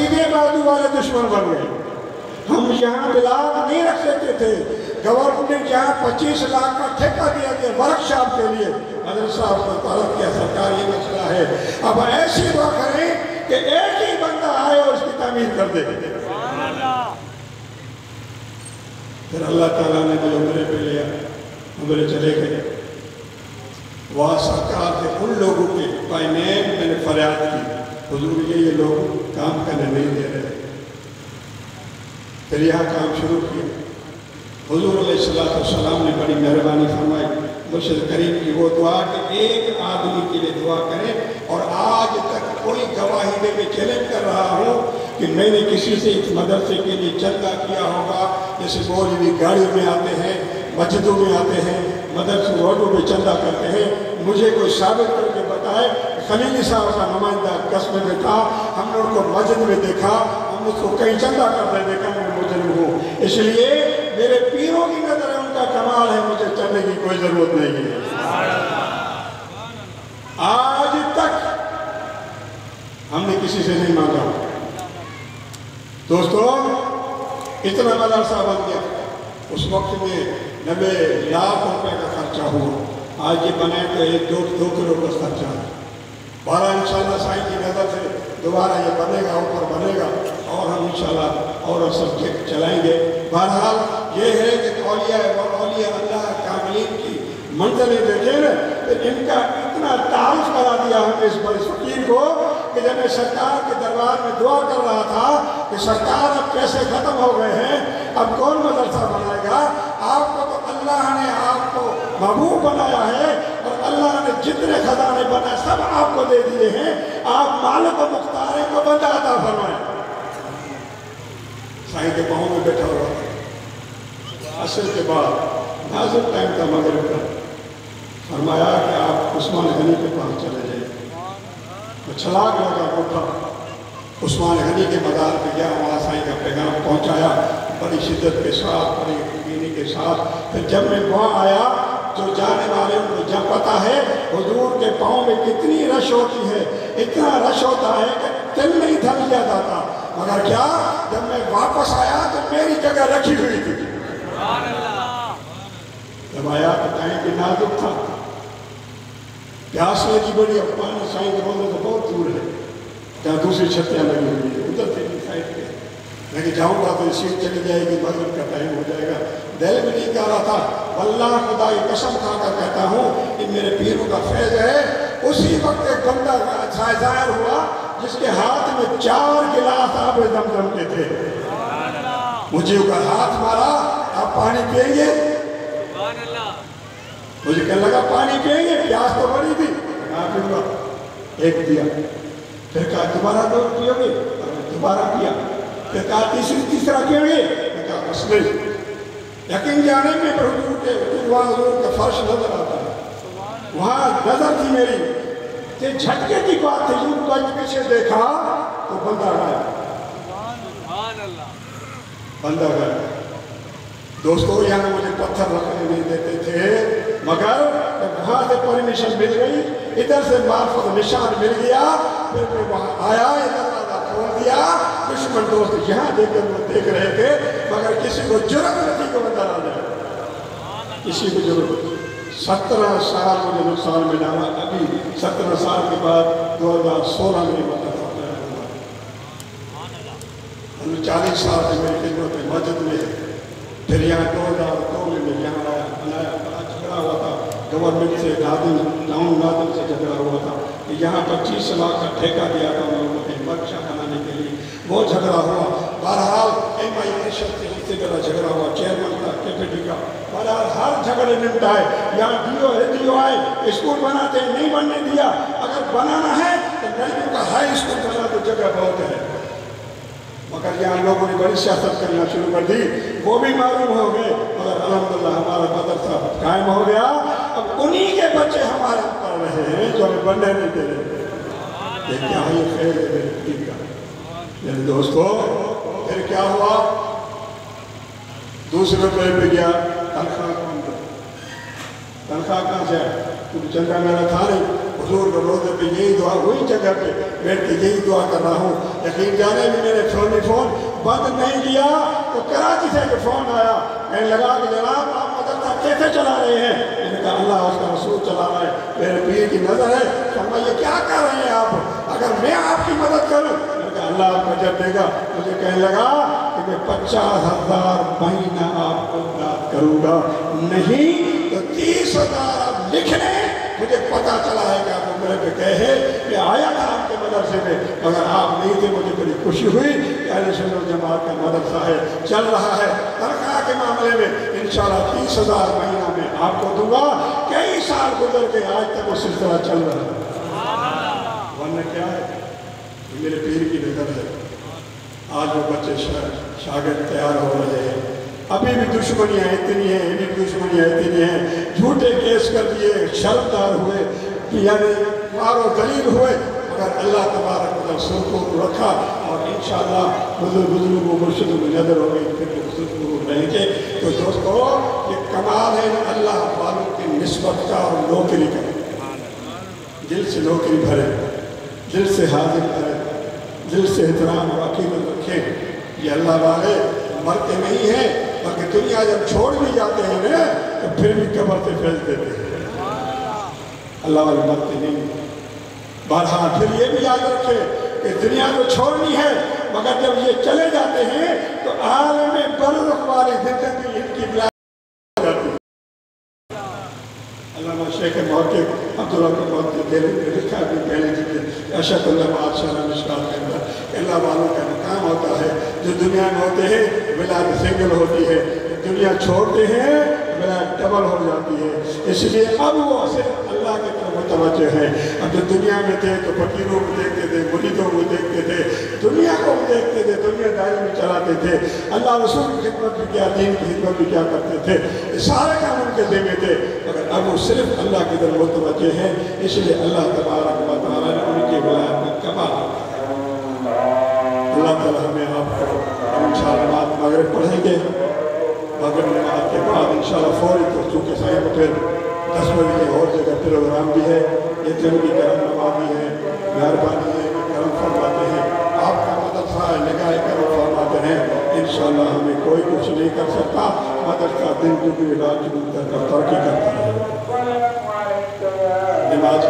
सीधे बाजू वाले दुश्मन बन गए। हम यहाँ ब्लाक नहीं रख सकते थे, गवर्नमेंट यहाँ 25 लाख का ठेका दिया गया वर्कशॉप के लिए। मदरसा को तलब किया, सरकार ये मसला है। अब ऐसी दुआ करें कि एक ही बंदा आए और उसकी तामीर कर दे। फिर अल्लाह ताला ने मुझे उम्रे पे लिया, उम्रे चले गए। वहाँ सरकार से उन लोगों के बाय नेम मैंने फरियाद की, हुजूर ये लोग काम करने नहीं दे रहे। फिर यहाँ काम शुरू किया। हुजूर अलैहिस्सलाम ने बड़ी मेहरबानी फरमाई, मुर्शिद करीम की वो दुआ कि एक आदमी के लिए दुआ करें। और आज तक कोई गवाही दे के चैलेंज कर रहा हूँ कि मैंने किसी से इस मदरसे के लिए चंदा किया होगा। जैसे मौलवी गाड़ियों में आते हैं, मस्जिदों में आते हैं, मदरसे रोडों में चंदा करते हैं, मुझे कोई साबित करके बताए। खलीली साहब का नुमाइंदा कस्बे में था, हमने उनको मस्जिद में देखा, हम उसको कहीं चंदा करते देखा, मैं मुजरिम हूँ। इसलिए मेरे पीरों की नजर है, उनका कमाल है, मुझे चलने की कोई जरूरत नहीं है। आज तक हमने किसी से नहीं मांगा। दोस्तों, इतना मदरसा बन गया, उस वक्त में 90 लाख रुपए का खर्चा हुआ। आज ये बने तो 1-2 करोड़ का खर्चा है। 12 इंशाल्लाह साईं की नज़र से दोबारा ये बनेगा, ऊपर बनेगा और हम इंशाल्लाह और सब्जेक्ट चलाएंगे। बहरहाल ये है कि औलिया अल्लाह कामिलीन की मंजिलें देखें ना, तो इनका इतना तारुफ करा दिया हमने इस बड़े फकीर को कि जब मैं सरकार के दरबार में दुआ कर रहा था कि सरकार अब पैसे खत्म हो गए हैं, अब कौन मदरसा बनाएगा। आपको तो अल्लाह ने आपको महबूब बनाया है और अल्लाह ने जितने खजाने बनाए सब आपको दे दिए हैं। आप मालिक व मुख्तार को बंदा अता फरमाए। साईं के पाँव में बैठा हुआ असर के बाद नाजुक टाइम का मगरिब का फरमाया कि आप उस्मान गनी के पास चले जाइए। तो छलाक लगा उठा, उस्मान गनी के मज़ार पे गया, वहाँ साईं का पैगाम पहुँचाया बड़ी शिद्दत के साथ, बड़ी यकीनी के साथ। फिर जब मैं वहाँ आया, जो जाने वाले उनको जब पता है हुजूर के पाँव में कितनी रश होती है, इतना रश होता है कि दिल नहीं थक लिया जाता। मगर क्या, जब मैं वापस आया तो मेरी जगह रखी हुई थी। जब आया तो टाइम भी नाजुक था, प्यास लगी बड़ी, अब पानी साईं के रोज़े तो बहुत दूर है, जहाँ दूसरी छत्तियाँ लगी हुई है, उधर से साइड पे मैं जाऊँगा तो सीट चली जाएगी, मगरिब का टाइम हो जाएगा। दिल भी नहीं कह रहा था। वल्लाह खुदा की कसम खाकर कहता हूँ कि मेरे पीरों का फैज़ है। उसी वक्त एक बंदा ज़ाहिर हुआ जिसके हाथ में 4 गिलास आब ज़मज़म के थे। मुझे ऊपर हाथ मारा, आप पानी पिएंगे? मुझे क्या लगा पानी पिएंगे, प्यास तो बड़ी थी, हाँ पीऊँगा। एक दिया, फिर कहा दोबारा दो पियोगे, दोबारा पिया, फिर कहा तीसरा पियोगे, कहा बस नहीं। यकीन जाने में हुजूर के फर्श नजर आता है, वहाँ नजर थी मेरी, कि झटके की बात थी। यूं तो पीछे देखा तो बंदा गया, बंदा गया। दोस्तों, यहाँ मुझे पत्थर रखने नहीं देते थे, मगर वहाँ से परमिशन मिल गई, इधर से मार्फत निशान मिल गया, फिर मैं वहाँ आया, इधर खोल दिया। दुश्मन दोस्त यहाँ देखकर वो देख रहे थे, मगर किसी को जुर्म नहीं को अंदर आ जाए, किसी को जुर्म। 17 साल मुझे नुकसान मिला। अभी 17 साल के बाद 2016 में मदद होता है। 40 साल से मेरी खिदमत में मस्जिद में है। फिर यहाँ 2002 में यहाँ आया, बनाया, बड़ा झगड़ा हुआ था गवर्नमेंट से, नादिम से झगड़ा हुआ था कि यहाँ 25 लाख का ठेका दिया था उन लोगों ने वर्कशॉप बनाने के लिए, वो झगड़ा हुआ। बहरहाल MIS से इससे बड़ा झगड़ा हुआ, चेयरमैन का, कैपेटी का। बहरहाल हर झगड़े निपटाए। यहाँ DO आए, स्कूल बनाते नहीं बनने दिया, अगर बनाना है तो लड़कियों का हाई स्कूल बना तो जगह बहुत है। मगर यहाँ लोगों ने बड़ी सियासत करना शुरू कर दी, वो भी मालूम हो गए। मगर अल्हम्दुलिल्लाह हमारा मदरसा कायम हो गया। अब उन्हीं के बच्चे हमारे पढ़ रहे हैं जो हमें बनने नहीं दे रहे। ये क्या है, ये फैज़ है मेरे दीन का। मेरे दोस्तों, फिर क्या हुआ, दूसरे रुपये पे गया, तनख्वाह कौन दे, तनख्वाह कहाँ से आए, क्योंकि चंदा मेरा था नहीं। हुजूर के रोज़े पे यही दुआ, वही जगह पे बैठ के यही दुआ कर रहा हूँ। यकीन जाने भी मैंने फ़ोन बंद नहीं किया तो कराची से एक फ़ोन आया, कहने लगा कि जनाब आप मदरसा कैसे चला रहे हैं? मैंने कहा अल्लाह उसका रसूल चला रहा है, मेरे पीर की नज़र है। फरमाया ये क्या कर रहे हैं आप, अगर मैं आपकी मदद करूँ? मैंने कहा अल्लाह आपको अजर देगा। मुझे कहने लगा कि मैं 50,000 महीना आपको दान करूँगा, नहीं तो 30,000 आप लिख लें। मुझे पता चला है कि आप उम्र पे गए हैं, मैं आया था आपके मदरसे में, मगर आप नहीं थे। मुझे बड़ी खुशी हुई कि अहले सुन्नत जमात का मदरसा है, चल रहा है। तनख्वाह के मामले में इंशाअल्लाह 30,000 महीना में आपको दूंगा। कई साल गुजर के आज तक वो सिलसिला चल रहा है। वरना क्या है, ये मेरे पीर की नज़र है। आज वो बच्चे शागिर्द तैयार हो रहे हैं, अभी भी दुश्मनियाँ इतनी हैं, इतनी दुश्मनियाँ इतनी हैं, झूठे केस कर दिए, शर्मदार हुए, यानी मारो दलील हुए, मगर अल्लाह तबारक व तआला सुरखों को रखा और इंशाअल्लाह बुजुर्गों मुर्शिदों में नजर हो गई, फिर बुजुर्ग रहेंगे। तो दोस्तों ये कमाल है अल्लाह वालों की निस्बत का और नौकरी का। दिल से नौकरी भरे, दिल से हाजिर करें, दिल से एहतराम और अकीदत रखें। ये अल्लाह वाले मरते नहीं हैं, बल्कि दुनिया जब छोड़ भी जाते हैं ना तो फिर भी कब्र से फैल देते हैं। अल्लाह वाले मरते नहीं। बहरहाल फिर ये भी याद रखें कि दुनिया को छोड़नी है, मगर जब ये चले जाते हैं तो आलम बरज़ख वाली जिंदगी इनकी बुला जाती है। अल्लामा शेख मौक़िफ़ अब्दुल्लाह के मौक़िफ़ दिल में लिखा भी पहले जिक्र अशहदुल्लाह बादशाह मिशकात के अंदर अल्लाह वालों का मकाम होता है। जो दुनिया में होते हैं विलायत सिंगल होती है, दुनिया छोड़ते हैं विलायत डबल हो जाती है। इसलिए अब वो सिर्फ अल्लाह की तरफ मुतवज्जह है। अब जो दुनिया में थे तो फकीरों को देखते थे, मुरीदों को देखते थे, दुनिया को देखते थे, दुनियादारी में चलाते थे, अल्लाह रसूल की खिदमत भी क्या, दीन की खिदमत भी क्या करते थे, सारे काम उनके ज़िम्मे थे। मगर अब वो सिर्फ अल्लाह की तरफ मुतवज्जह है, इसलिए अल्लाह तबारक व तआला ने उनकी विलायत में कमाल रखा है। अल्लाह ताला हमें आपको इंशाअल्लाह बात मगरिब पढ़ेंगे, मगरिब नमाज के बाद इंशाअल्लाह फौरी तो चूँकि साहिब फिर 10 बजे की और जगह प्रोग्राम भी है। ये दिन की करम नवाज़ी है, मेहरबानी है कि करम फरमाते हैं, आपका मदरसा है, निगाह करम फरमाते हैं। इंशाअल्लाह हमें कोई कुछ नहीं कर सकता, मदरसा दिन दुगनी रात चुन कर तरक्की करता है। नमाज